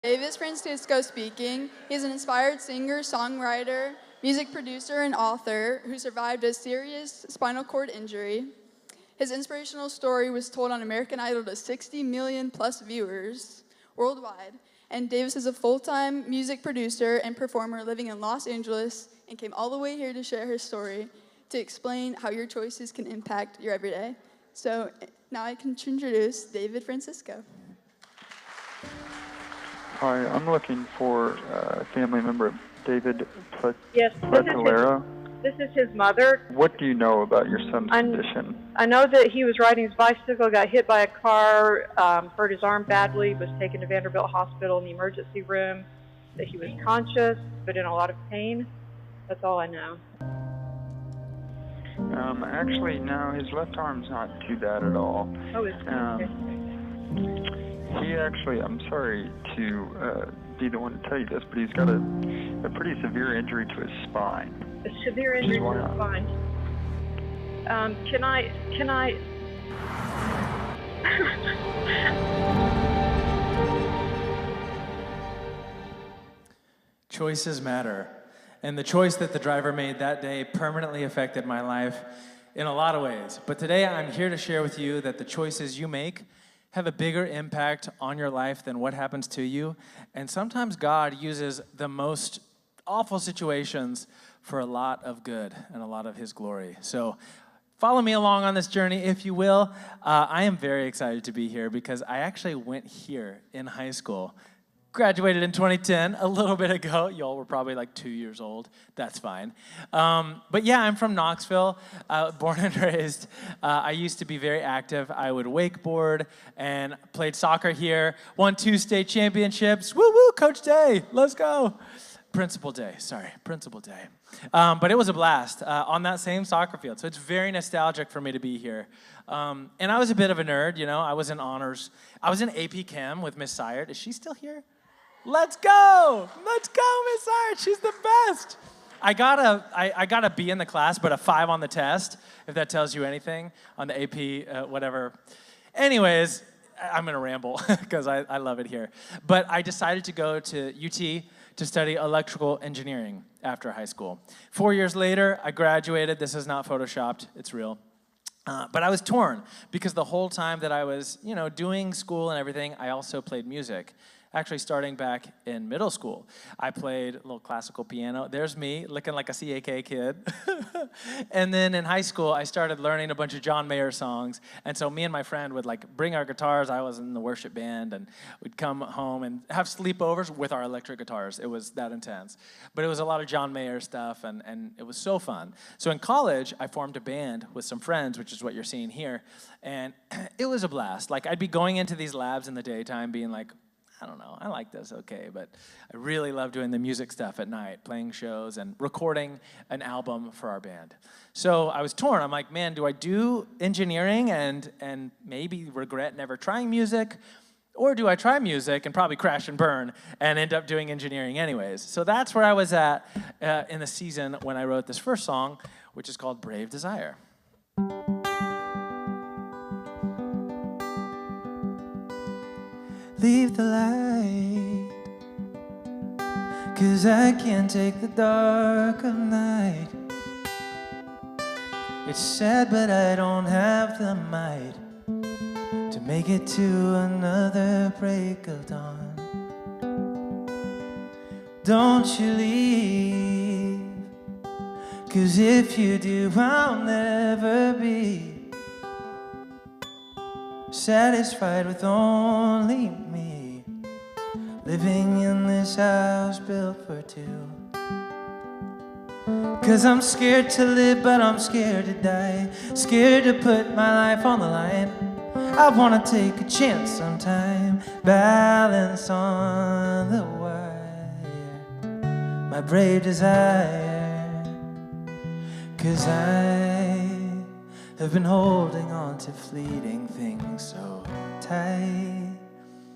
Davis Francisco speaking. He's an inspired singer, songwriter, music producer, and author who survived a serious spinal cord injury. His inspirational story was told on American Idol to 60 million plus viewers worldwide. And Davis is a full-time music producer and performer living in Los Angeles and came all the way here to share his story to explain how your choices can impact your everyday. So now I can introduce David Francisco. Hi, I'm looking for a family member of David Yes, Platolero. this is his mother. What do you know about your son's condition? I know that he was riding his bicycle, got hit by a car, hurt his arm badly, was taken to Vanderbilt Hospital in the emergency room, that he was conscious, but in a lot of pain. That's all I know. Actually, no, his left arm's not too bad at all. Oh, it's He actually, I'm sorry to be the one to tell you this, but he's got a pretty severe injury to his spine. a severe injury to his spine. Can I? Choices matter. And the choice that the driver made that day permanently affected my life in a lot of ways. But today I'm here to share with you that the choices you make have a bigger impact on your life than what happens to you. And sometimes God uses the most awful situations for a lot of good and a lot of His glory. So follow me along on this journey, if you will. I am very excited to be here because I actually went here in high school. Graduated in 2010, a little bit ago. Y'all were probably like 2 years old. That's fine. But yeah, I'm from Knoxville, born and raised. I used to be very active. I would wakeboard and played soccer here. Won 2 state championships. Woo woo, Coach Day, let's go. Principal Day. But it was a blast on that same soccer field. So it's very nostalgic for me to be here. And I was a bit of a nerd, you know. I was in honors. I was in AP Chem with Miss Syard. Is she still here? Let's go, Miss Syard. She's the best. I got a B in the class, but a 5 on the test, if that tells you anything, on the AP, whatever. Anyways, I'm going to ramble because I love it here. But I decided to go to UT to study electrical engineering after high school. 4 years later, I graduated. This is not photoshopped. It's real. But I was torn because the whole time that I was, doing school and everything, I also played music. Actually, starting back in middle school, I played a little classical piano. There's me, looking like a CAK kid. And then in high school, I started learning a bunch of John Mayer songs. And so me and my friend would bring our guitars. I was in the worship band, and we'd come home and have sleepovers with our electric guitars. It was that intense. But it was a lot of John Mayer stuff, and it was so fun. So in college, I formed a band with some friends, which is what you're seeing here. And it was a blast. I'd be going into these labs in the daytime being like, I don't know, I like this, okay, but I really love doing the music stuff at night, playing shows and recording an album for our band. So I was torn. I'm like, man, do I do engineering and maybe regret never trying music? Or do I try music and probably crash and burn and end up doing engineering anyways? So that's where I was at in the season when I wrote this first song, which is called Brave Desire. Leave the light, 'cause I can't take the dark of night. It's sad, but I don't have the might to make it to another break of dawn. Don't you leave, 'cause if you do, I'll never be satisfied with only me, living in this house built for two. 'Cause I'm scared to live, but I'm scared to die, scared to put my life on the line. I wanna take a chance sometime, balance on the wire, my brave desire. 'Cause I have been holding on to fleeting things so tight,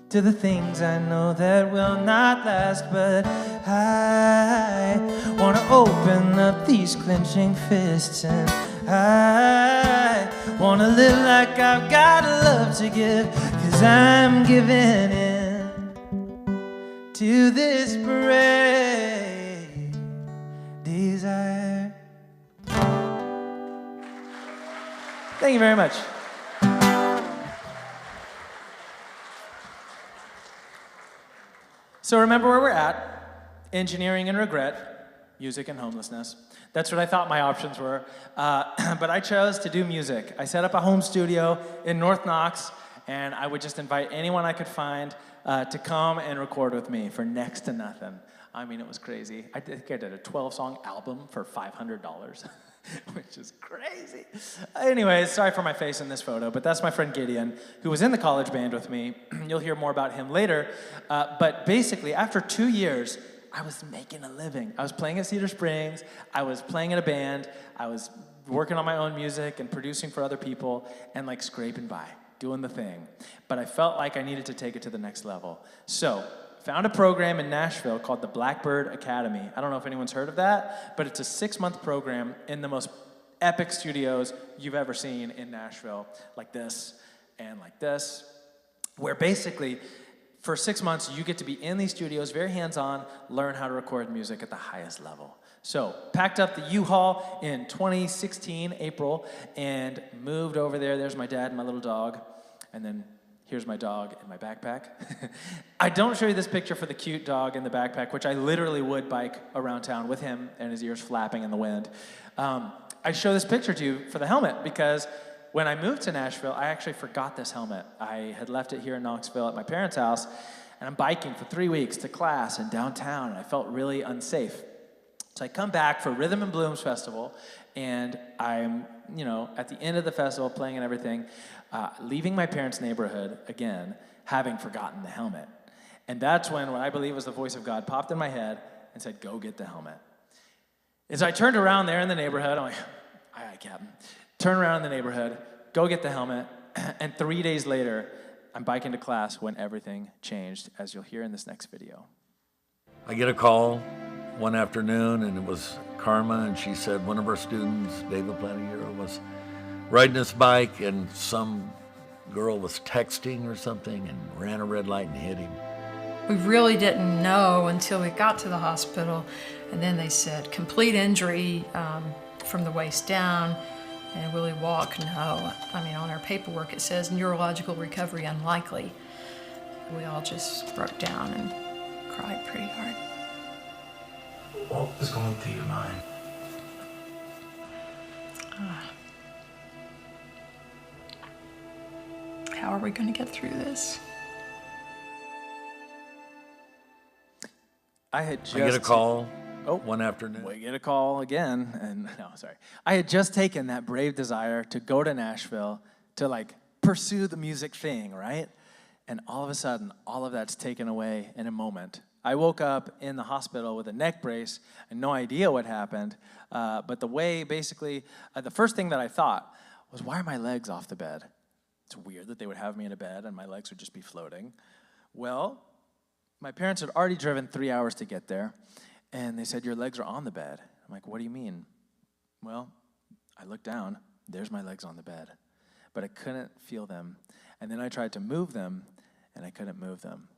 to the things I know that will not last. But I want to open up these clenching fists, and I want to live like I've got love to give, 'cause I'm giving in to this brave desire. Thank you very much. So remember where we're at: engineering and regret, music and homelessness. That's what I thought my options were, but I chose to do music. I set up a home studio in North Knox, and I would just invite anyone I could find to come and record with me for next to nothing. I mean, it was crazy. I think I did a 12-song album for $500, which is crazy. Anyways, sorry for my face in this photo, but that's my friend Gideon, who was in the college band with me. You'll hear more about him later. But basically, after 2 years, I was making a living. I was playing at Cedar Springs. I was playing in a band. I was working on my own music and producing for other people and like scraping by, doing the thing. But I felt like I needed to take it to the next level. So found a program in Nashville called the Blackbird Academy. I don't know if anyone's heard of that, but it's a 6-month program in the most epic studios you've ever seen in Nashville, like this and like this, where basically for 6 months you get to be in these studios, very hands-on, learn how to record music at the highest level. So packed up the U-Haul in 2016, April, and moved over there. There's my dad and my little dog, and then here's my dog in my backpack. I don't show you this picture for the cute dog in the backpack, which I literally would bike around town with him and his ears flapping in the wind. I show this picture to you for the helmet because when I moved to Nashville, I actually forgot this helmet. I had left it here in Knoxville at my parents' house, and I'm biking for 3 weeks to class in downtown, and I felt really unsafe. So I come back for Rhythm and Blooms Festival, and I'm, at the end of the festival, playing and everything, leaving my parents' neighborhood again, having forgotten the helmet. And that's when what I believe was the voice of God popped in my head and said, go get the helmet. As I turned around there in the neighborhood, I'm like, aye, aye, Captain. Turn around in the neighborhood, go get the helmet, and 3 days later, I'm biking to class when everything changed, as you'll hear in this next video. I get a call one afternoon, and it was Karma, and she said one of our students, David Plantiero, was riding his bike, and some girl was texting or something and ran a red light and hit him. We really didn't know until we got to the hospital, and then they said complete injury from the waist down, and Willie walk, no. I mean, on our paperwork it says neurological recovery unlikely. We all just broke down and cried pretty hard. What was going through your mind? How are we going to get through this? I get a call one afternoon. We get a call again, and no, sorry. I had just taken that brave desire to go to Nashville to pursue the music thing, right? And all of a sudden, all of that's taken away in a moment. I woke up in the hospital with a neck brace and no idea what happened. But the first thing that I thought was, why are my legs off the bed? It's weird that they would have me in a bed and my legs would just be floating. Well, my parents had already driven 3 hours to get there, and they said, your legs are on the bed. I'm like, what do you mean? Well, I looked down, there's my legs on the bed, but I couldn't feel them. And then I tried to move them, and I couldn't move them.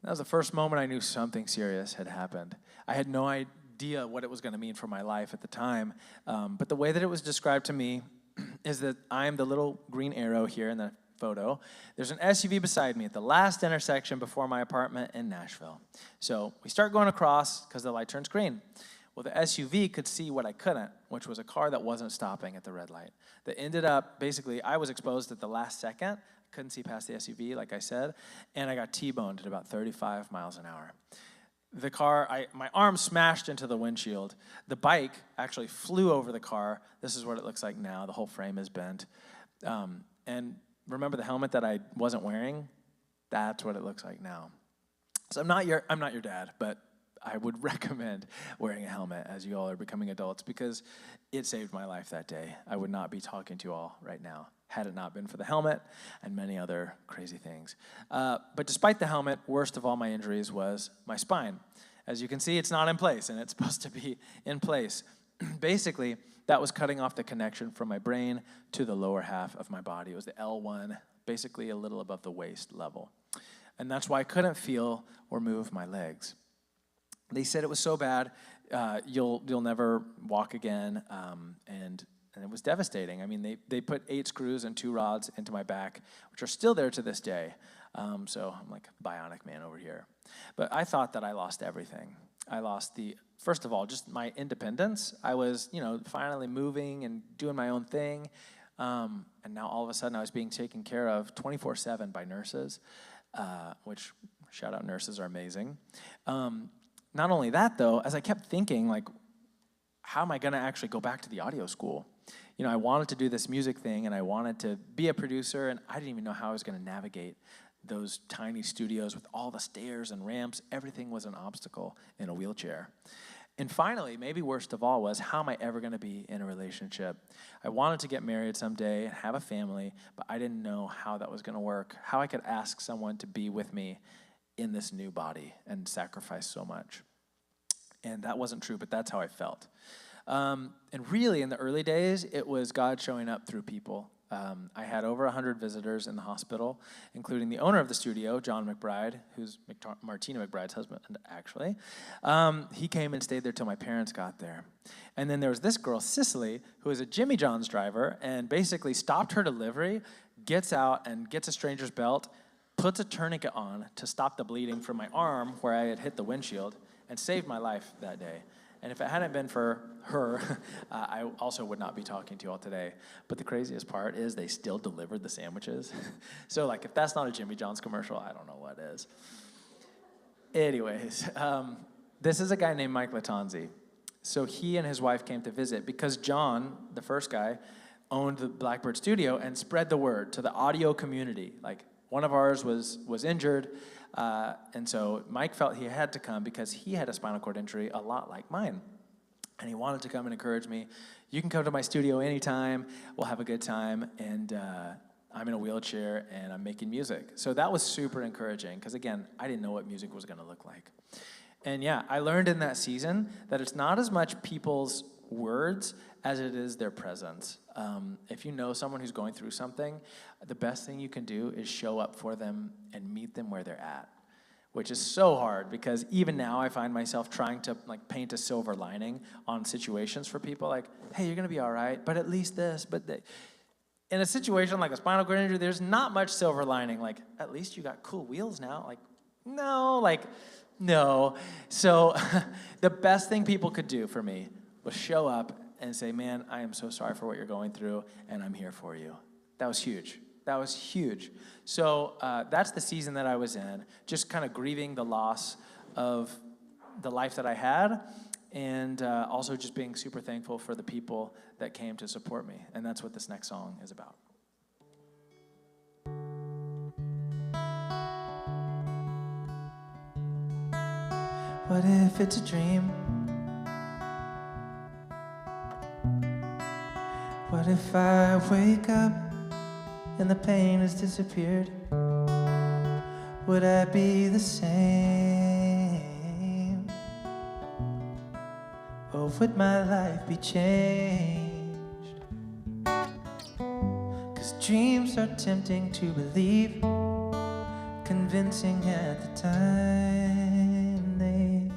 That was the first moment I knew something serious had happened. I had no idea what it was going to mean for my life at the time, but the way that it was described to me is that I'm the little green arrow here in the photo. There's an SUV beside me at the last intersection before my apartment in Nashville. So we start going across because the light turns green. Well, the SUV could see what I couldn't, which was a car that wasn't stopping at the red light. That ended up, basically, I was exposed at the last second. Couldn't see past the SUV, like I said, and I got T-boned at about 35 miles an hour. The car, my arm smashed into the windshield. The bike actually flew over the car. This is what it looks like now. The whole frame is bent. And remember the helmet that I wasn't wearing? That's what it looks like now. So I'm not your dad, but I would recommend wearing a helmet as you all are becoming adults because it saved my life that day. I would not be talking to you all right now had it not been for the helmet and many other crazy things. But despite the helmet, worst of all my injuries was my spine. As you can see, it's not in place, and it's supposed to be in place. Basically, that was cutting off the connection from my brain to the lower half of my body. It was the L1, basically a little above the waist level. and that's why I couldn't feel or move my legs. They said it was so bad, you'll never walk again, and it was devastating. I mean, they put 8 screws and 2 rods into my back, which are still there to this day. So I'm like bionic man over here. But I thought that I lost everything. I lost first of all, just my independence. I was, finally moving and doing my own thing. And now all of a sudden I was being taken care of 24/7 by nurses, which, shout out, nurses are amazing. Not only that, though, as I kept thinking, like, how am I going to actually go back to the audio school? I wanted to do this music thing, and I wanted to be a producer, and I didn't even know how I was going to navigate those tiny studios with all the stairs and ramps. Everything was an obstacle in a wheelchair. And finally, maybe worst of all, was how am I ever going to be in a relationship? I wanted to get married someday and have a family, but I didn't know how that was going to work, how I could ask someone to be with me in this new body and sacrifice so much. And that wasn't true, but that's how I felt. And really, in the early days, it was God showing up through people. I had over 100 visitors in the hospital, including the owner of the studio, John McBride, who's Martina McBride's husband, actually. He came and stayed there till my parents got there. And then there was this girl, Cicely, who was a Jimmy John's driver, and basically stopped her delivery, gets out and gets a stranger's belt, puts a tourniquet on to stop the bleeding from my arm where I had hit the windshield, and saved my life that day. And if it hadn't been for her, I also would not be talking to you all today. But the craziest part is they still delivered the sandwiches. So, like, if that's not a Jimmy John's commercial, I don't know what is. Anyways, this is a guy named Mike Latanzi. So he and his wife came to visit because John, the first guy, owned the Blackbird Studio and spread the word to the audio community. Like, one of ours was injured, and so Mike felt he had to come because he had a spinal cord injury a lot like mine. And he wanted to come and encourage me. You can come to my studio anytime. We'll have a good time. And I'm in a wheelchair, and I'm making music. So that was super encouraging because, again, I didn't know what music was going to look like. And, yeah, I learned in that season that it's not as much people's words as it is their presence. If you know someone who's going through something, the best thing you can do is show up for them and meet them where they're at, which is so hard because even now I find myself trying to paint a silver lining on situations for people, like, hey, you're going to be all right, but at least this, in a situation like a spinal cord injury, there's not much silver lining. Like, at least you got cool wheels now. No. So the best thing people could do for me was show up and say, man, I am so sorry for what you're going through, and I'm here for you. That was huge. So that's the season that I was in, just kind of grieving the loss of the life that I had, and also just being super thankful for the people that came to support me. And that's what this next song is about. What if it's a dream? What if I wake up and the pain has disappeared? Would I be the same? Or would my life be changed? 'Cause dreams are tempting to believe, convincing at the time they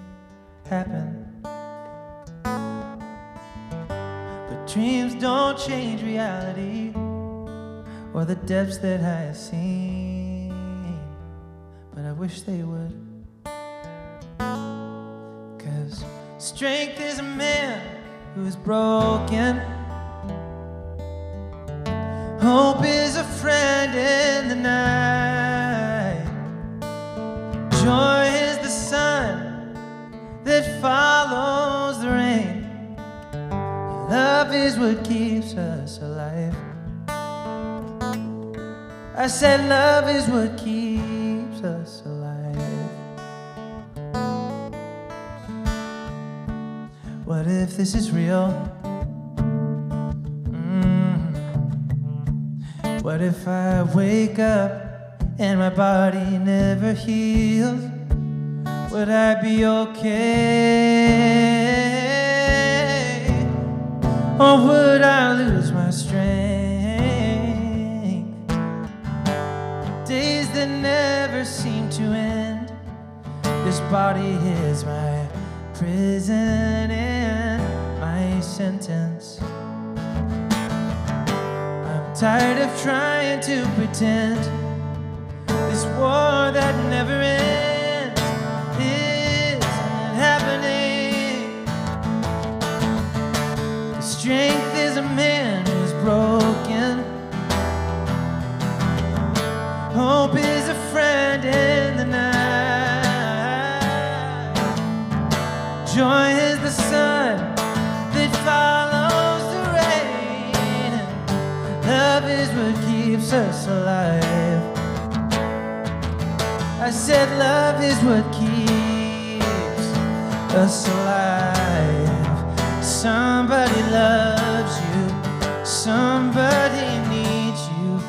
happen. Dreams don't change reality or the depths that I have seen, but I wish they would. 'Cause strength is a man who is broken. Hope is a friend in the night. Joy is the sun that follows the rain. Love is what keeps us alive. I said love is what keeps us alive. What if this is real? What if I wake up and my body never heals? Would I be okay? Or would I lose my strength? Days that never seem to end. This body is my prison and my sentence. I'm tired of trying to pretend this war that never ends isn't happening. The strength is a man who's broken. Hope is a friend in the night. Joy is the sun that follows the rain. Love is what keeps us alive. I said love is what keeps us alive. Somebody loves you, somebody needs you,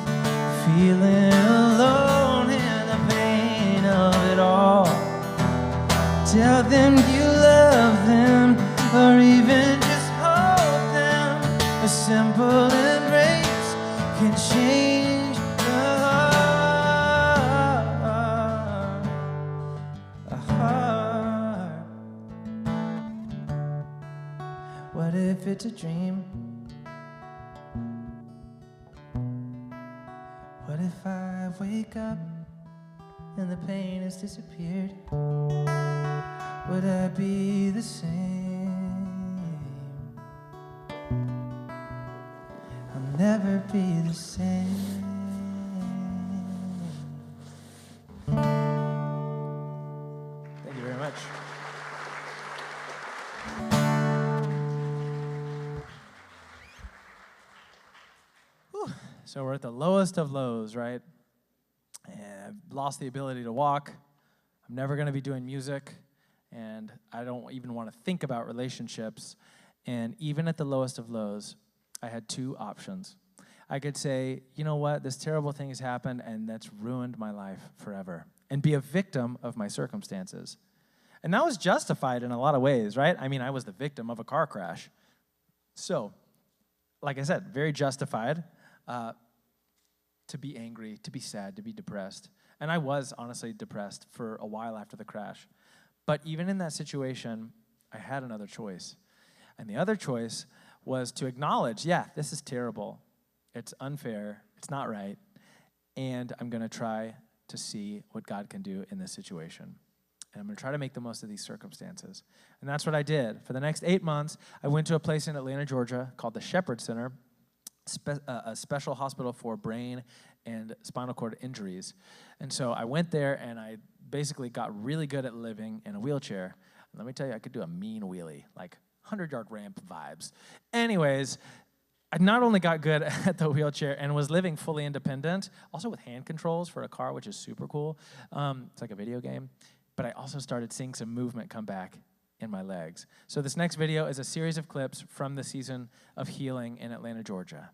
feeling alone in the pain of it all. Tell them you love them, or even just hold them. A simple embrace can change the heart. A heart. What if it's a dream? What if I wake up and the pain has disappeared? Would I be the same? I'll never be the same. Thank you very much. So we're at the lowest of lows, right? And I've lost the ability to walk. I'm never going to be doing music, and I don't even want to think about relationships. And even at the lowest of lows, I had two options. I could say, you know what, this terrible thing has happened, and that's ruined my life forever, and be a victim of my circumstances. And that was justified in a lot of ways, right? I mean, I was the victim of a car crash. So, like I said, very justified. To be angry, to be sad, to be depressed. And I was honestly depressed for a while after the crash. But even in that situation, I had another choice. And the other choice was to acknowledge, yeah, this is terrible. It's unfair. It's not right. And I'm going to try to see what God can do in this situation. And I'm going to try to make the most of these circumstances. And that's what I did. For the next 8 months, I went to a place in Atlanta, Georgia called the Shepherd Center, a special hospital for brain and spinal cord injuries. And so I went there, and I basically got really good at living in a wheelchair. And let me tell you, I could do a mean wheelie, like 100-yard ramp vibes. Anyways, I not only got good at the wheelchair and was living fully independent, also with hand controls for a car, which is super cool. It's like a video game. But I also started seeing some movement come back in my legs. So this next video is a series of clips from the season of healing in Atlanta, Georgia.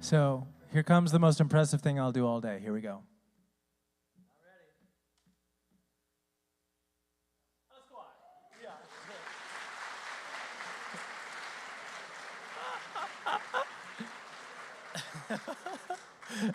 So here comes the most impressive thing I'll do all day. Here we go.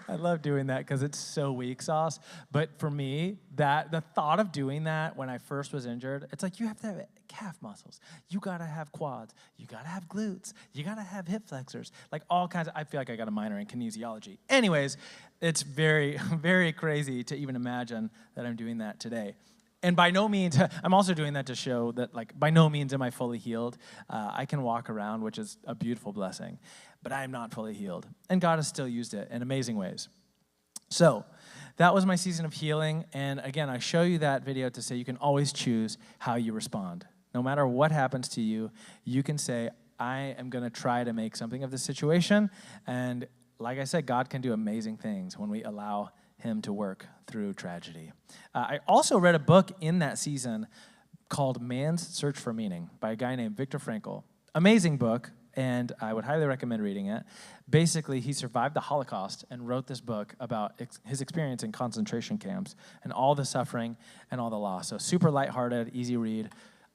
I love doing that because it's so weak sauce. But for me, the thought of doing that when I first was injured, it's like you have to have calf muscles. You got to have quads. You got to have glutes. You got to have hip flexors. Like all kinds of, I feel like I got a minor in kinesiology. Anyways, it's very, very crazy to even imagine that I'm doing that today. And by no means, I'm also doing that to show that, like, by no means am I fully healed. I can walk around, which is a beautiful blessing, but I am not fully healed. And God has still used it in amazing ways. So that was my season of healing. And again, I show you that video to say you can always choose how you respond. No matter what happens to you, you can say, I am going to try to make something of this situation. And like I said, God can do amazing things when we allow him to work through tragedy. I also read a book in that season called Man's Search for Meaning by a guy named Viktor Frankl. Amazing book, and I would highly recommend reading it. Basically, he survived the Holocaust and wrote this book about his experience in concentration camps and all the suffering and all the loss. So super lighthearted, easy read.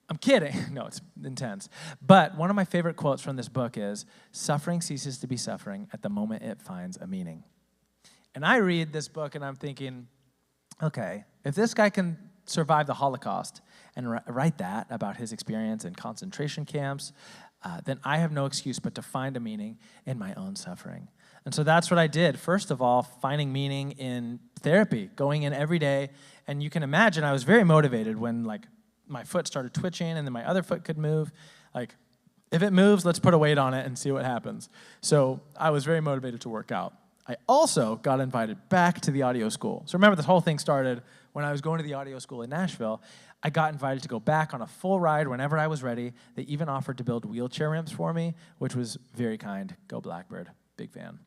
I'm kidding. No, it's intense. But one of my favorite quotes from this book is, "Suffering ceases to be suffering at the moment it finds a meaning." And I read this book and I'm thinking, okay, if this guy can survive the Holocaust and write that about his experience in concentration camps, then I have no excuse but to find a meaning in my own suffering. And so that's what I did. First of all, finding meaning in therapy, going in every day. And you can imagine I was very motivated when, like, my foot started twitching and then my other foot could move. Like, if it moves, let's put a weight on it and see what happens. So I was very motivated to work out. I also got invited back to the audio school. So remember, this whole thing started when I was going to the audio school in Nashville. I got invited to go back on a full ride whenever I was ready. They even offered to build wheelchair ramps for me, which was very kind. Go Blackbird. Big fan.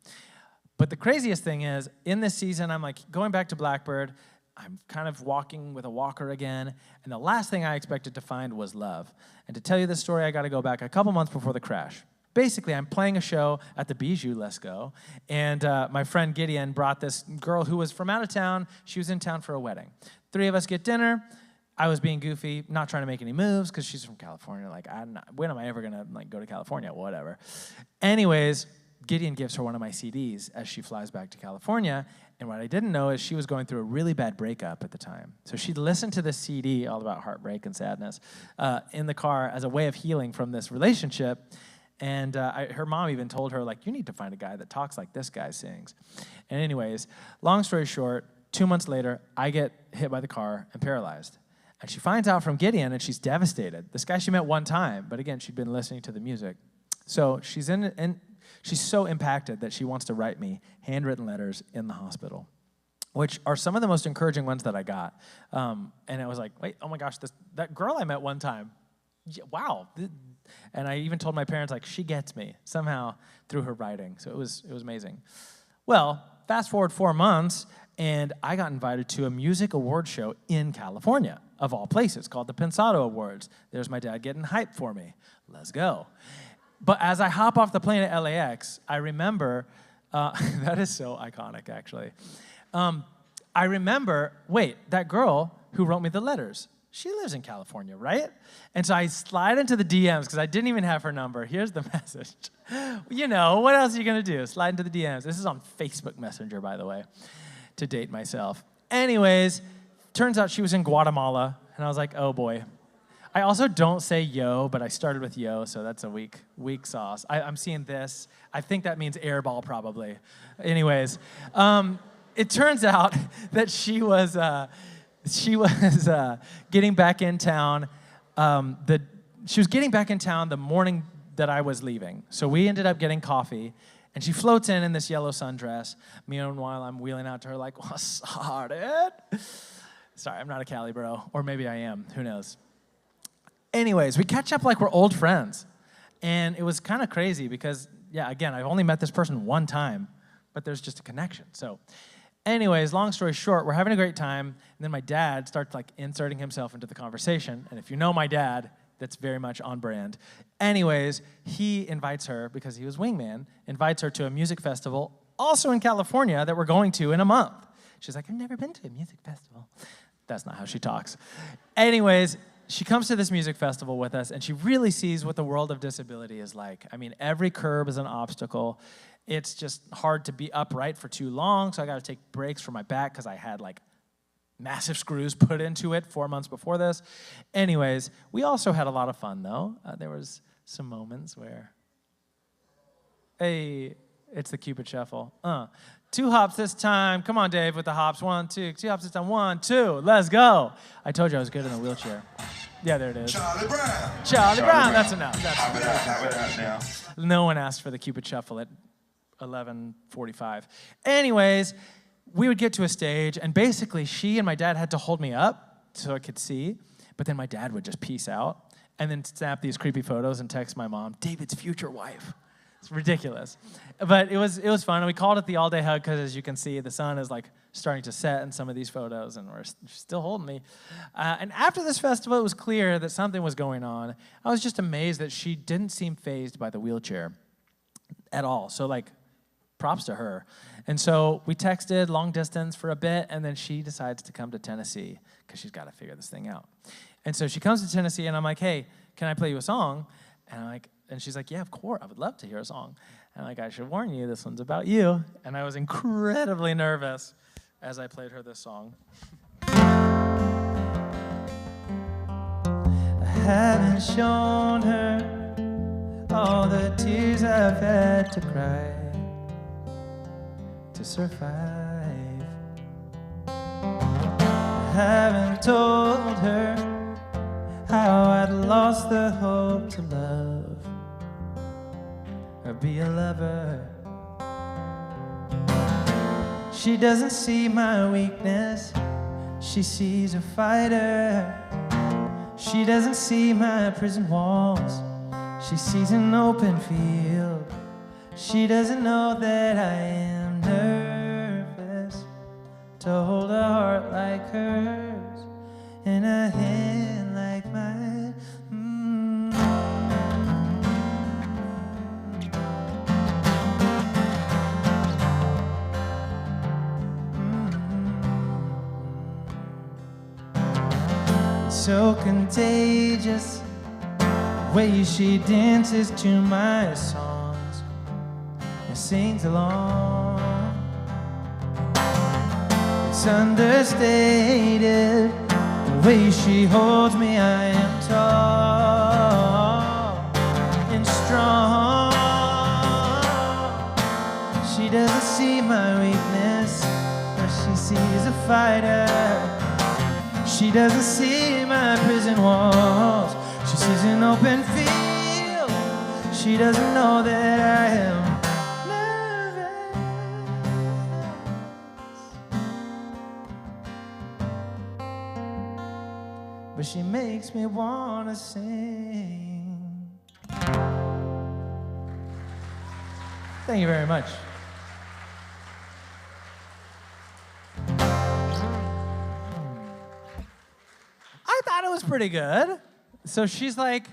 But the craziest thing is, in this season, I'm like going back to Blackbird. I'm kind of walking with a walker again. And the last thing I expected to find was love. And to tell you this story, I got to go back a couple months before the crash. Basically, I'm playing a show at the Bijou, Let's Go, and my friend Gideon brought this girl who was from out of town. She was in town for a wedding. 3 of us get dinner. I was being goofy, not trying to make any moves because she's from California. Like, when am I ever gonna go to California? Whatever. Anyways, Gideon gives her one of my CDs as she flies back to California. And what I didn't know is she was going through a really bad breakup at the time. So she'd listened to this CD all about heartbreak and sadness in the car as a way of healing from this relationship. And her mom even told her, like, you need to find a guy that talks like this guy sings. And anyways, long story short, 2 months later, I get hit by the car and paralyzed. And she finds out from Gideon, and she's devastated. This guy she met one time, but again, she'd been listening to the music. So she's she's so impacted that she wants to write me handwritten letters in the hospital, which are some of the most encouraging ones that I got. And I was like, wait, oh my gosh, that girl I met one time, wow. And I even told my parents, like, she gets me somehow through her writing. So it was amazing. Well, fast forward 4 months, and I got invited to a music award show in California, of all places, called the Pensado Awards. There's my dad getting hyped for me. Let's go. But as I hop off the plane at LAX, I remember, that is so iconic, actually. I remember, wait, that girl who wrote me the letters, she lives in California, right? And so I slide into the DMs because I didn't even have her number. Here's the message. You know, what else are you going to do? Slide into the DMs. This is on Facebook Messenger, by the way, to date myself. Anyways, turns out she was in Guatemala, and I was like, oh, boy. I also don't say yo, but I started with yo, so that's a weak sauce. I'm seeing this. I think that means airball, probably. Anyways, it turns out that she was getting back in town. She was getting back in town the morning that I was leaving. So we ended up getting coffee, and she floats in this yellow sundress. Meanwhile, I'm wheeling out to her like, what's started? Sorry, I'm not a Cali bro, or maybe I am. Who knows? Anyways, we catch up like we're old friends, and it was kind of crazy because, yeah, again, I've only met this person one time, but there's just a connection. So anyways, long story short, we're having a great time, and then my dad starts like inserting himself into the conversation, and if you know my dad, that's very much on brand. Anyways, he invites her, because he was wingman, invites her to a music festival, also in California, that we're going to in a month. She's like, I've never been to a music festival. That's not how she talks. Anyways, she comes to this music festival with us, and she really sees what the world of disability is like. I mean, every curb is an obstacle. It's just hard to be upright for too long, so I got to take breaks for my back because I had like massive screws put into it 4 months before this. Anyways, we also had a lot of fun, though. There was some moments where, hey, it's the Cupid Shuffle. 2 hops this time. Come on, Dave, with the hops. 1, 2. 2 hops this time. 1, 2. Let's go. I told you I was good in the wheelchair. Yeah, there it is. Charlie Brown. Charlie Brown. That's enough. That's Hop enough. it out now. No one asked for the Cupid Shuffle at 11:45. Anyways, we would get to a stage, and basically she and my dad had to hold me up so I could see, but then my dad would just peace out and then snap these creepy photos and text my mom, David's future wife. It's ridiculous. But it was fun, and we called it the all-day hug because, as you can see, the sun is like starting to set in some of these photos, and she's still holding me. And after this festival, it was clear that something was going on. I was just amazed that she didn't seem fazed by the wheelchair at all. So, like, props to her. And so we texted long distance for a bit, and then she decides to come to Tennessee because she's got to figure this thing out. And so she comes to Tennessee, and I'm like, hey, can I play you a song? And she's like, yeah, of course, I would love to hear a song. And I'm like, I should warn you, this one's about you. And I was incredibly nervous as I played her this song. I haven't shown her all the tears I've had to cry to survive. I haven't told her how I'd lost the hope to love or be a lover. She doesn't see my weakness, she sees a fighter. She doesn't see my prison walls, she sees an open field. She doesn't know that I am nervous to hold a heart like hers in a hand like mine. It's so contagious, the way she dances to my songs and sings along. It's understated, the way she holds me. I am tall and strong. She doesn't see my weakness, but she sees a fighter. She doesn't see my prison walls, she sees an open field. She doesn't know that I am nervous, but she makes me wanna sing. Thank you very much. I thought it was pretty good. So she's like,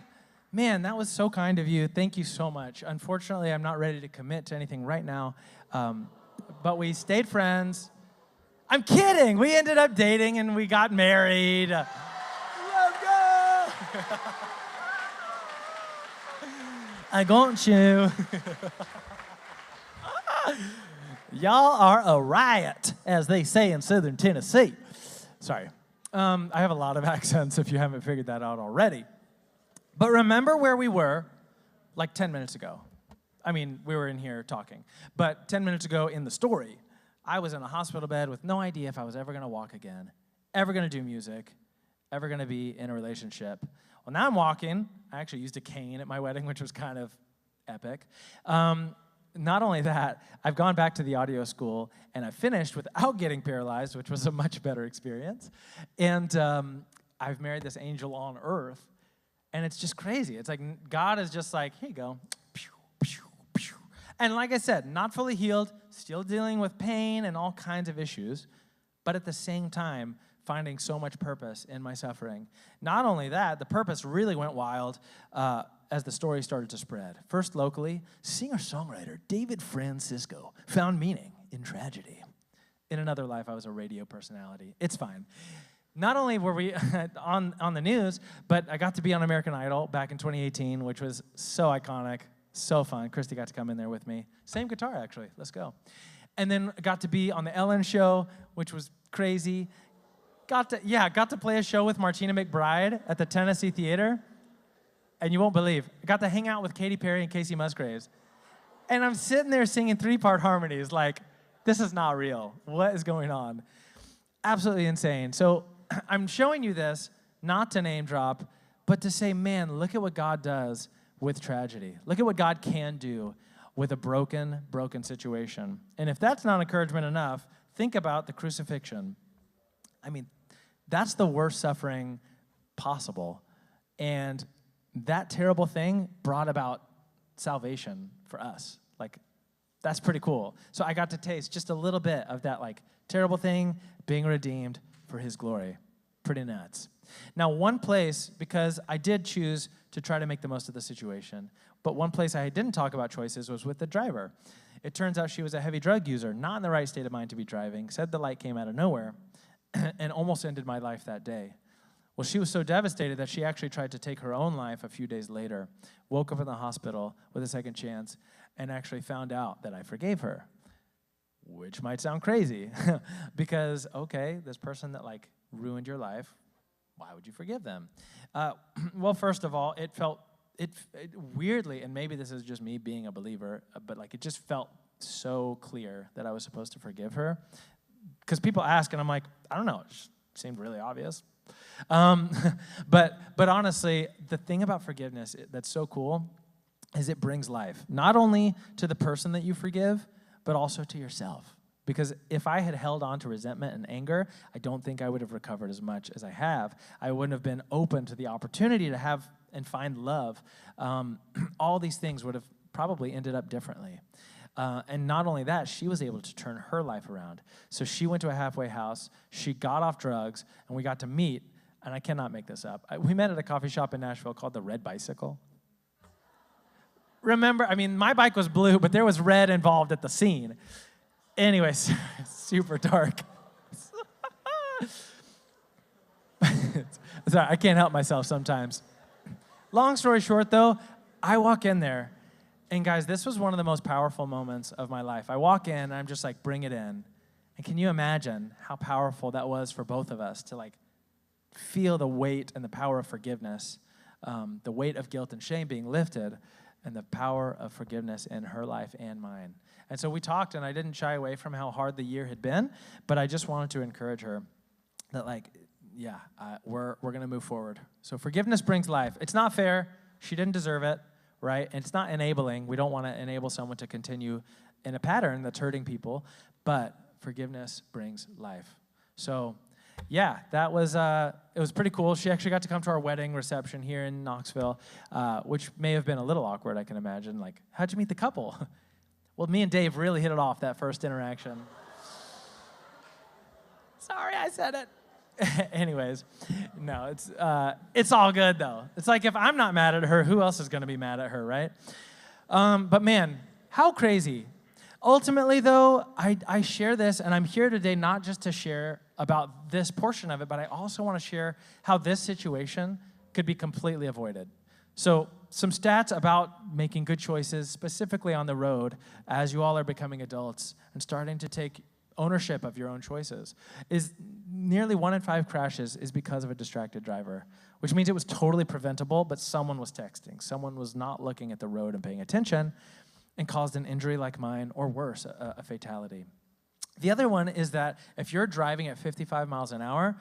man, that was so kind of you. Thank you so much. Unfortunately, I'm not ready to commit to anything right now. But we stayed friends. I'm kidding. We ended up dating and we got married. Let's go. I got you. Y'all are a riot, as they say in Southern Tennessee. Sorry. I have a lot of accents if you haven't figured that out already. But remember where we were like 10 minutes ago. I mean, we were in here talking. But 10 minutes ago in the story, I was in a hospital bed with no idea if I was ever going to walk again, ever going to do music, ever going to be in a relationship. Well, now I'm walking. I actually used a cane at my wedding, which was kind of epic. Not only that, I've gone back to the audio school, and I finished without getting paralyzed, which was a much better experience. And I've married this angel on earth, and it's just crazy. It's like God is just like, here you go. And like I said, not fully healed, still dealing with pain and all kinds of issues, but at the same time, finding so much purpose in my suffering. Not only that, the purpose really went wild as the story started to spread. First locally, singer-songwriter David Francisco found meaning in tragedy. In another life, I was a radio personality. It's fine. Not only were we on the news, but I got to be on American Idol back in 2018, which was so iconic, so fun. Christy got to come in there with me. Same guitar, actually. Let's go. And then got to be on the Ellen Show, which was crazy. Got to play a show with Martina McBride at the Tennessee Theater. And you won't believe, I got to hang out with Katy Perry and Casey Musgraves. And I'm sitting there singing 3-part harmonies like, this is not real. What is going on? Absolutely insane. So I'm showing you this not to name drop, but to say, man, look at what God does with tragedy. Look at what God can do with a broken situation. And if that's not encouragement enough, think about the crucifixion. I mean, that's the worst suffering possible. And that terrible thing brought about salvation for us. Like, that's pretty cool. So I got to taste just a little bit of that, like, terrible thing being redeemed for his glory. Pretty nuts. Now, one place, because I did choose to try to make the most of the situation, but one place I didn't talk about choices was with the driver. It turns out she was a heavy drug user, not in the right state of mind to be driving, said the light came out of nowhere, and almost ended my life that day. Well, she was so devastated that she actually tried to take her own life a few days later, woke up in the hospital with a second chance, and actually found out that I forgave her, which might sound crazy because, okay, this person that, like, ruined your life, why would you forgive them? Well, first of all, it felt weirdly, and maybe this is just me being a believer, but, like, it just felt so clear that I was supposed to forgive her. Because people ask, and I'm like, I don't know, it just seemed really obvious. But honestly, the thing about forgiveness that's so cool is it brings life, not only to the person that you forgive, but also to yourself. Because if I had held on to resentment and anger, I don't think I would have recovered as much as I have. I wouldn't have been open to the opportunity to have and find love. All these things would have probably ended up differently. And not only that, she was able to turn her life around. So she went to a halfway house, she got off drugs, and we got to meet, and I cannot make this up. We met at a coffee shop in Nashville called the Red Bicycle. Remember, I mean, my bike was blue, but there was red involved at the scene. Anyways, super dark. Sorry, I can't help myself sometimes. Long story short, though, I walk in there, and guys, this was one of the most powerful moments of my life. I walk in, and I'm just like, bring it in. And can you imagine how powerful that was for both of us to, like, feel the weight and the power of forgiveness, the weight of guilt and shame being lifted, and the power of forgiveness in her life and mine. And so we talked, and I didn't shy away from how hard the year had been, but I just wanted to encourage her that, like, yeah, we're going to move forward. So forgiveness brings life. It's not fair. She didn't deserve it, right? And it's not enabling. We don't want to enable someone to continue in a pattern that's hurting people, but forgiveness brings life. So yeah, that was, it was pretty cool. She actually got to come to our wedding reception here in Knoxville, which may have been a little awkward, I can imagine. Like, how'd you meet the couple? Well, me and Dave really hit it off that first interaction. Sorry, I said it. Anyways, no, it's all good, though. It's like, if I'm not mad at her, who else is going to be mad at her, right? But man, how crazy. Ultimately, though, I share this, and I'm here today not just to share about this portion of it, but I also want to share how this situation could be completely avoided. So some stats about making good choices, specifically on the road, as you all are becoming adults and starting to take ownership of your own choices, is nearly 1 in 5 crashes is because of a distracted driver, which means it was totally preventable, but someone was texting. Someone was not looking at the road and paying attention and caused an injury like mine, or worse, a fatality. The other one is that if you're driving at 55 miles an hour,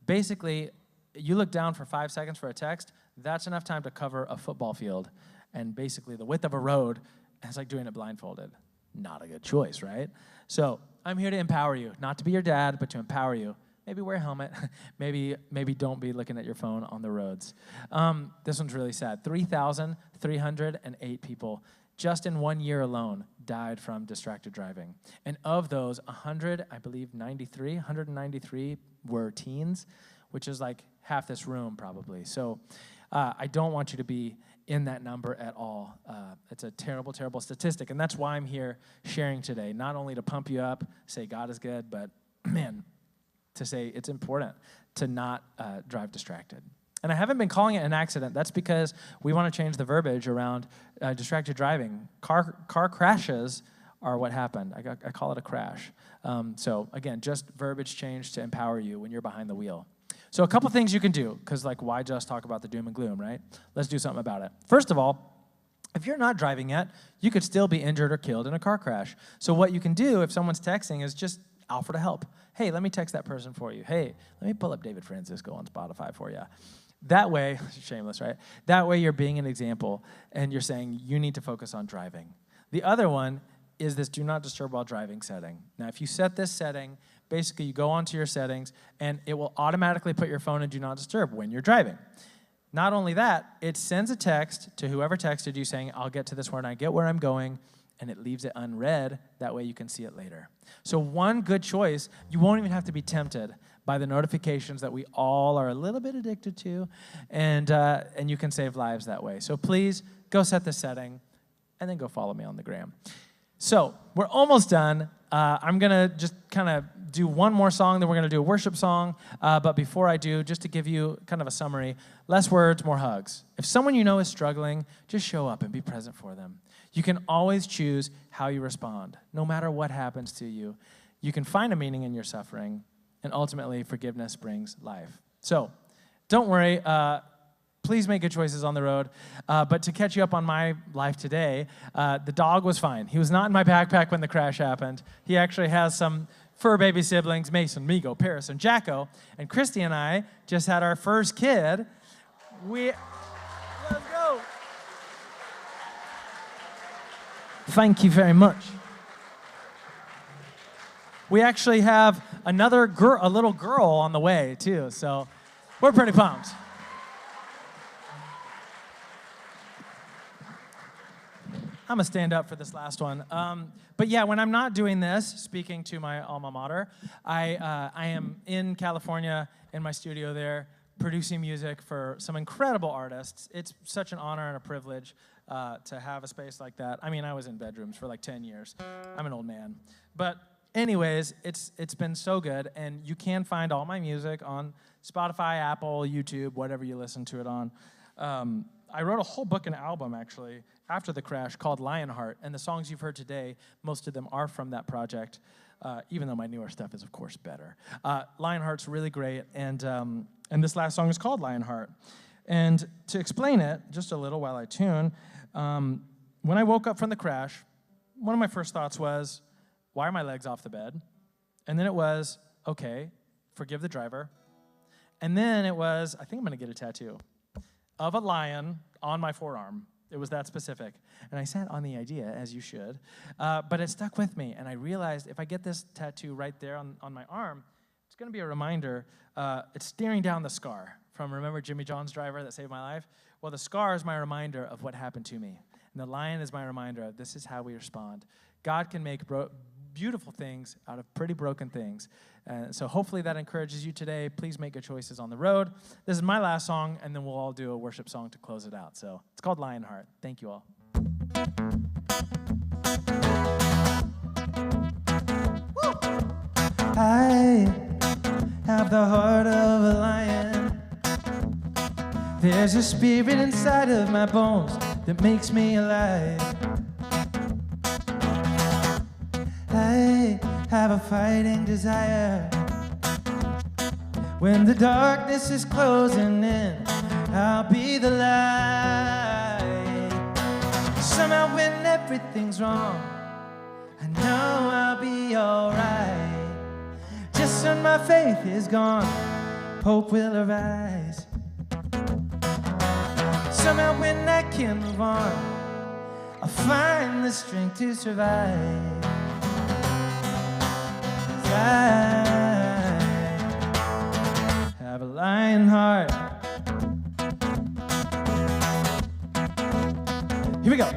basically, you look down for 5 seconds for a text, that's enough time to cover a football field and basically the width of a road, and it's like doing it blindfolded. Not a good choice, right? So I'm here to empower you, not to be your dad, but to empower you. Maybe wear a helmet. maybe don't be looking at your phone on the roads. This one's really sad. 3,308 people just in 1 year alone, died from distracted driving. And of those, 193 were teens, which is like half this room probably. So I don't want you to be in that number at all. It's a terrible, terrible statistic. And that's why I'm here sharing today, not only to pump you up, say God is good, but man, to say it's important to not drive distracted. And I haven't been calling it an accident. That's because we want to change the verbiage around distracted driving. Car crashes are what happened. I call it a crash. So again, just verbiage change to empower you when you're behind the wheel. So a couple things you can do, because like why just talk about the doom and gloom, right? Let's do something about it. First of all, if you're not driving yet, you could still be injured or killed in a car crash. So what you can do if someone's texting is just offer to help. Hey, let me text that person for you. Hey, let me pull up David Francisco on Spotify for you. That way, shameless, right? That way you're being an example and you're saying you need to focus on driving. The other one is this do not disturb while driving setting. Now, if you set this setting, basically you go onto your settings and it will automatically put your phone in do not disturb when you're driving. Not only that, it sends a text to whoever texted you saying, I'll get to this when I get where I'm going, and it leaves it unread. That way you can see it later. So one good choice, you won't even have to be tempted by the notifications that we all are a little bit addicted to, and you can save lives that way. So please go set the setting, and then go follow me on the gram. So we're almost done. I'm going to just kind of do one more song, then we're going to do a worship song. But before I do, just to give you kind of a summary, less words, more hugs. If someone you know is struggling, just show up and be present for them. You can always choose how you respond, no matter what happens to you. You can find a meaning in your suffering, and ultimately, forgiveness brings life. So don't worry. Please make good choices on the road. But to catch you up on my life today, the dog was fine. He was not in my backpack when the crash happened. He actually has some fur baby siblings, Mason, Migo, Paris, and Jacko. And Christy and I just had our first kid. Let's go. Thank you very much. We actually have a little girl on the way, too. So we're pretty pumped. I'm going to stand up for this last one. But yeah, when I'm not doing this, speaking to my alma mater, I am in California in my studio there, producing music for some incredible artists. It's such an honor and a privilege to have a space like that. I mean, I was in bedrooms for like 10 years. I'm an old man. But anyways, it's been so good, and you can find all my music on Spotify, Apple, YouTube, whatever you listen to it on. I wrote a whole book and album, actually, after the crash called Lionheart, and the songs you've heard today, most of them are from that project, even though my newer stuff is, of course, better. Lionheart's really great, and this last song is called Lionheart. And to explain it, just a little while I tune, when I woke up from the crash, one of my first thoughts was, why are my legs off the bed? And then it was, okay, forgive the driver. And then it was, I think I'm going to get a tattoo of a lion on my forearm. It was that specific. And I sat on the idea, as you should, but it stuck with me. And I realized if I get this tattoo right there on my arm, it's going to be a reminder. It's staring down the scar from, remember Jimmy John's driver that saved my life? Well, the scar is my reminder of what happened to me. And the lion is my reminder of this is how we respond. God can make beautiful things out of pretty broken things. So hopefully that encourages you today. Please make good choices on the road. This is my last song, and then we'll all do a worship song to close it out. So it's called Lionheart. Thank you all. Woo! I have the heart of a lion. There's a spirit inside of my bones that makes me alive. I have a fighting desire. When the darkness is closing in, I'll be the light. Somehow when everything's wrong, I know I'll be alright. Just when my faith is gone, hope will arise. Somehow when I can move on, I'll find the strength to survive. I have a lion heart. Here we go.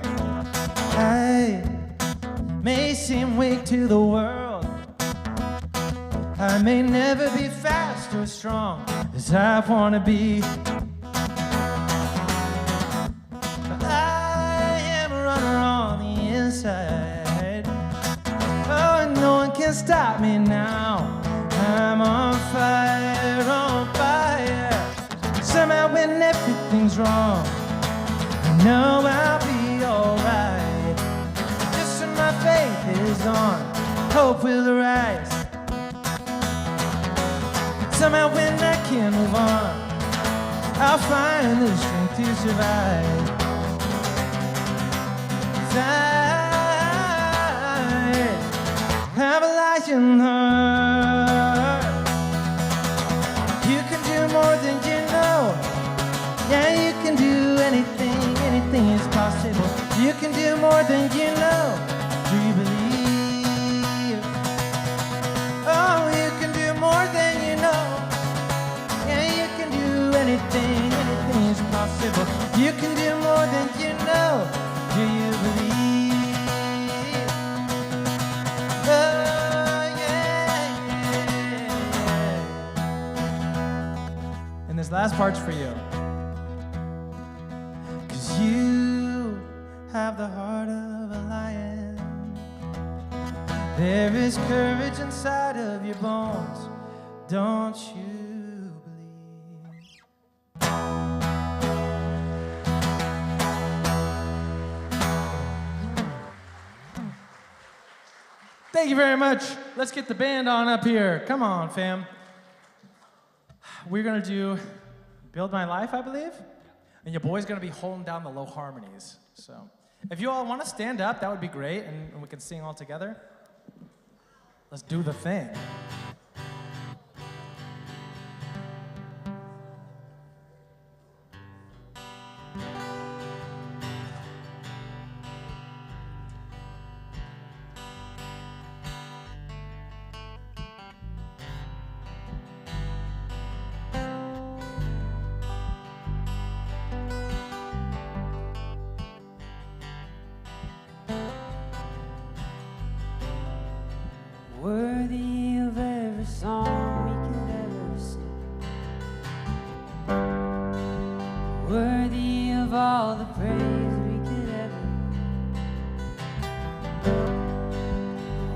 may seem weak to the world. I may never be fast or strong as I wanna be, but I am a runner on the inside. Oh, and no one can stop me now. I'm on fire, on fire. Somehow when everything's wrong, I know I'll be alright. Just when my faith is on, hope will rise. Somehow when I can't move on, I'll find the strength to survive. 'Cause I have a lion heart. You can do more than you know. Yeah, you can do anything, anything is possible. You can do more than you know. Do you believe? Oh, you can do more than you know. Yeah, you can do anything, anything is possible. You can do more than you know. Do you believe? Oh, yeah, yeah. And this last part's for you. 'Cause you have the heart of a lion. There is courage inside of your bones, don't you believe? Thank you very much. Let's get the band on up here. Come on, fam. We're gonna do Build My Life, I believe. And your boy's gonna be holding down the low harmonies. So if you all wanna stand up, that would be great, and we can sing all together. Let's do the thing. Worthy of every song we could ever sing, worthy of all the praise we could ever,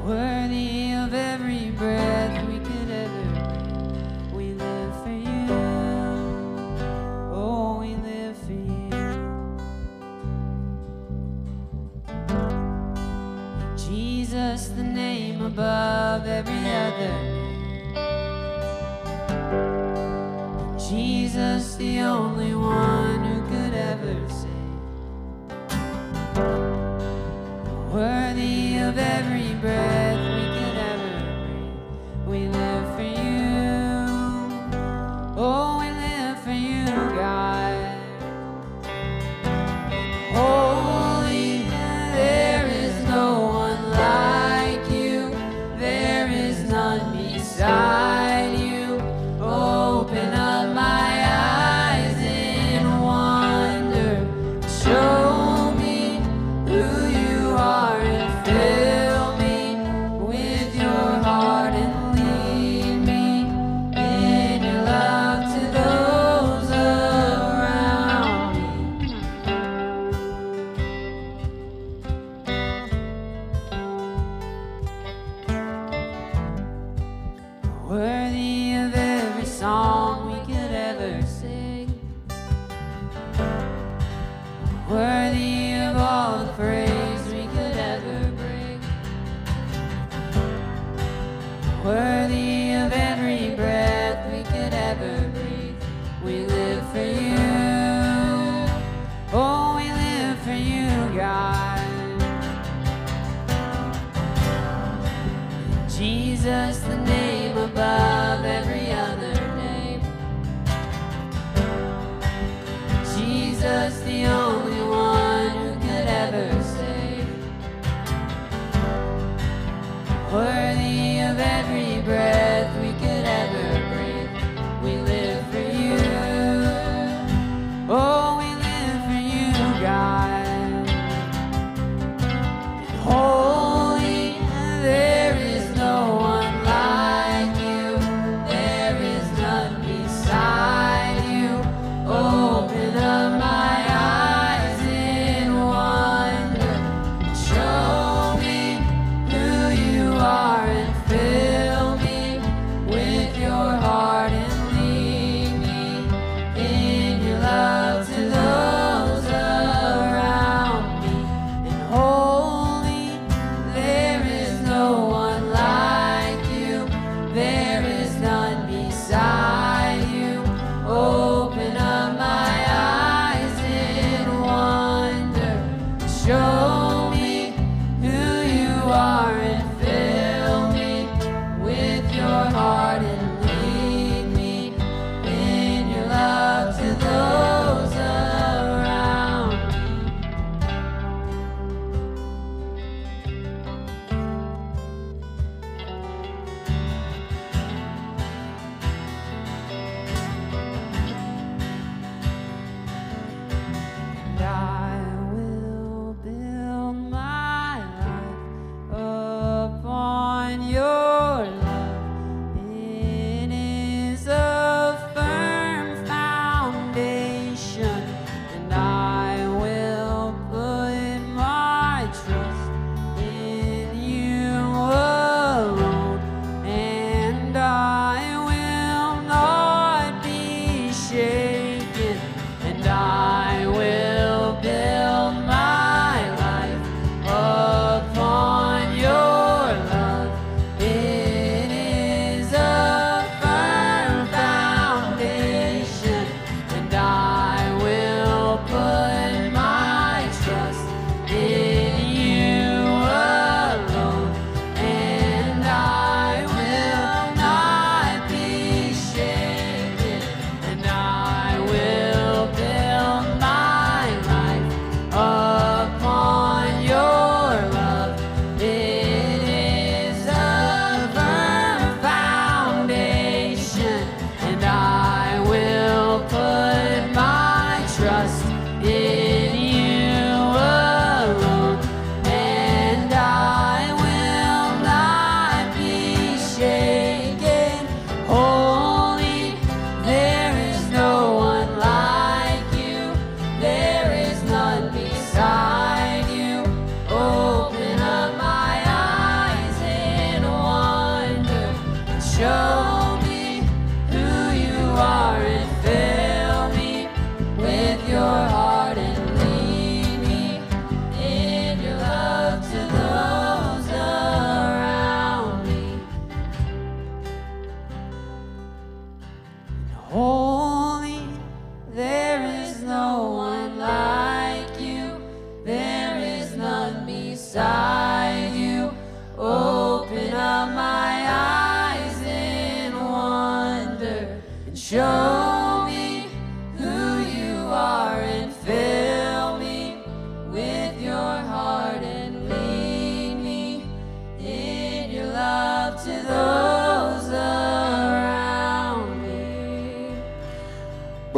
worthy of every breath we could ever breathe. We live for you, oh, we live for you. Jesus, the name above every other name. Jesus, the only one who could ever save. Worthy of every breath we could ever breathe. We live for you. Oh, we live for you, God. Holy, there is no one like you. There is none beside you. Open up my eyes in wonder. Show me who you are and fill me with your heart and lead me in your love to those around me. Worthy of every song we could ever sing, worthy of all the praise we could ever bring, worthy of every breath we could ever breathe. We live for you, oh, we live for you, God. Jesus, the name above every other name. Jesus, the only one who could ever save. Worthy of every breath we could ever breathe. We live for you. Oh, we live for you, God. And holy,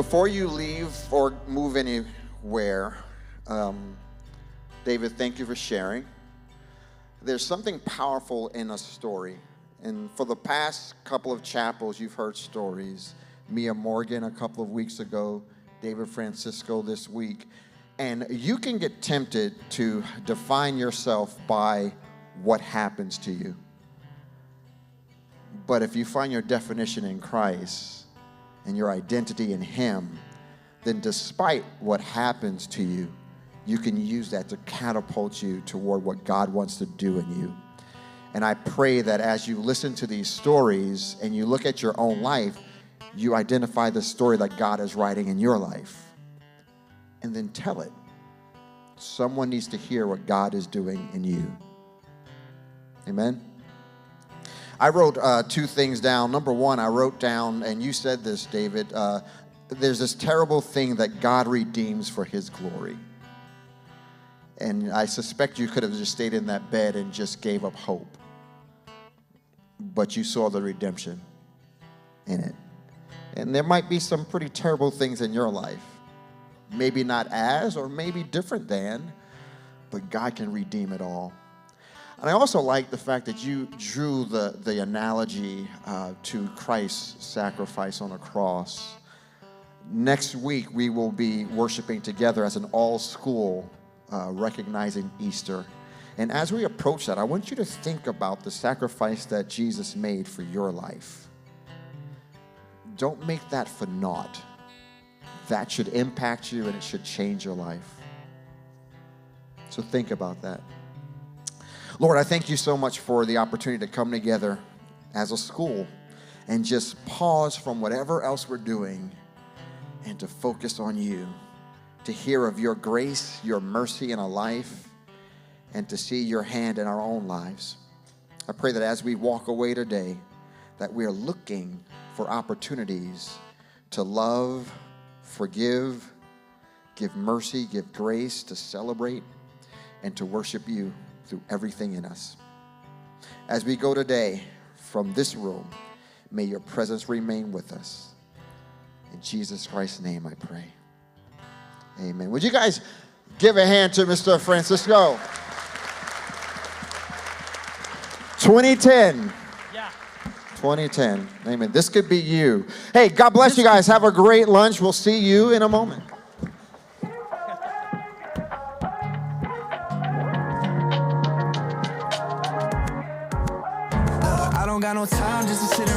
Before you leave or move anywhere, David, thank you for sharing. There's something powerful in a story. And for the past couple of chapels, you've heard stories. Mia Morgan a couple of weeks ago, David Francisco this week. And you can get tempted to define yourself by what happens to you. But if you find your definition in Christ and your identity in Him, then despite what happens to you, you can use that to catapult you toward what God wants to do in you. And I pray that as you listen to these stories and you look at your own life, you identify the story that God is writing in your life. And then tell it. Someone needs to hear what God is doing in you. Amen? I wrote 2 things down. Number 1, I wrote down, and you said this, David, there's this terrible thing that God redeems for His glory. And I suspect you could have just stayed in that bed and just gave up hope. But you saw the redemption in it. And there might be some pretty terrible things in your life. Maybe not as, or maybe different than, but God can redeem it all. And I also like the fact that you drew the analogy to Christ's sacrifice on a cross. Next week, we will be worshiping together as an all-school recognizing Easter. And as we approach that, I want you to think about the sacrifice that Jesus made for your life. Don't make that for naught. That should impact you and it should change your life. So think about that. Lord, I thank you so much for the opportunity to come together as a school and just pause from whatever else we're doing and to focus on you, to hear of your grace, your mercy in our life, and to see your hand in our own lives. I pray that as we walk away today, that we are looking for opportunities to love, forgive, give mercy, give grace, to celebrate, and to worship you through everything in us. As we go today from this room, may your presence remain with us. In Jesus Christ's name I pray. Amen. Would you guys give a hand to Mr. Francisco? 2010. Yeah. 2010. Amen. This could be you. Hey, God bless you guys. Have a great lunch. We'll see you in a moment. I don't got no time just to sit